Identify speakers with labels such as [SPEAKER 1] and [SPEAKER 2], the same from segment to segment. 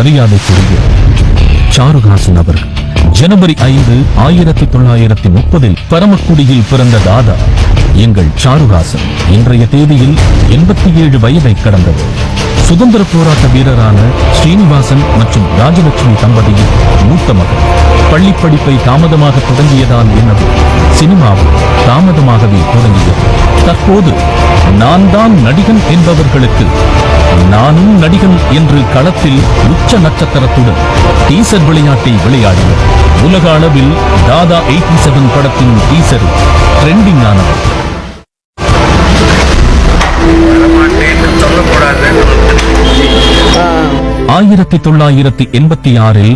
[SPEAKER 1] மரியாதைக்குரிய சாருஹாசன் அவர்கள் ஜனவரி 5, 1930 பரமக்குடியில் பிறந்த தாதா எங்கள் சாருஹாசன் இன்றைய தேதியில் 87 வயதை கடந்தவர். சுதந்திர போராட்ட வீரரான ஸ்ரீனிவாசன் மற்றும் ராஜலட்சுமி தம்பதியின் மூத்த மகன். பள்ளிப்படிப்பை தாமதமாக தொடங்கியதால் என்னது சினிமாவும் தாமதமாகவே தொடங்கியது. தற்போது நான் தான் நடிகன் என்பவர்களுக்கு நானும் நடிகன் என்று களத்தில் உச்ச நட்சத்திரத்துடன் டீசர் விளையாட்டை விளையாடினர். உலக அளவில் தாதா 87 படத்தின் டீசர் ட்ரெண்டிங் ஆனது. 1986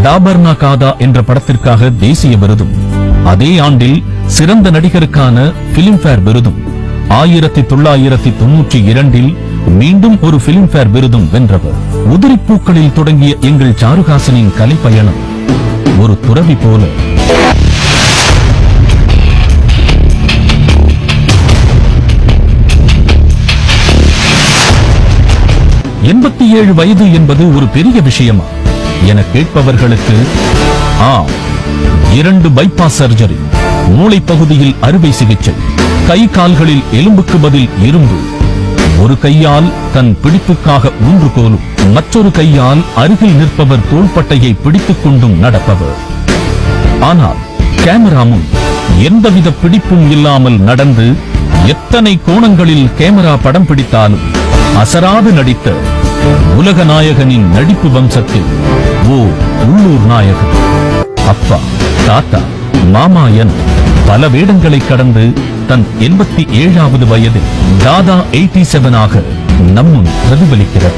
[SPEAKER 1] டாபர்னா காதா என்ற படத்திற்காக தேசிய விருதும், அதே ஆண்டில் சிறந்த நடிகருக்கான பிலிம்பேர் விருதும், 1992 மீண்டும் ஒரு பிலிம்பேர் விருதும் வென்றவர். உதிரிப்பூக்களில் தொடங்கிய எங்கள் சாருஹாசனின் கலை பயணம் ஒரு துறவி போல 87 வயது என்பது ஒரு பெரிய விஷயமா என கேட்பவர்களுக்கு, 2 பைபாஸ் சர்ஜரி, மூளை பகுதியில் அறுவை சிகிச்சை, கை கால்களில் எலும்புக்கு பதில் இரும்பு, ஒரு கையால் தன் பிடிப்புக்காக ஊன்றுகோலும், மற்றொரு கையால் அருகில் நிற்பவர் தோள்பட்டையை பிடித்துக் கொண்டும் நடப்பவர். ஆனால் கேமராமும் எந்தவித பிடிப்பும் இல்லாமல் நடந்து எத்தனை கோணங்களில் கேமரா படம் பிடித்தாலும் அசராது நடித்த உலக நாயகனின் நடிப்பு வம்சத்தில் உள்ளூர் நாயகன். அப்பா, தாத்தா, மாமா என பல வேடங்களை கடந்து தன் 87வது வயதில் தாதா 87 ஆக நம்முன் பிரதிபலிக்கிறார்.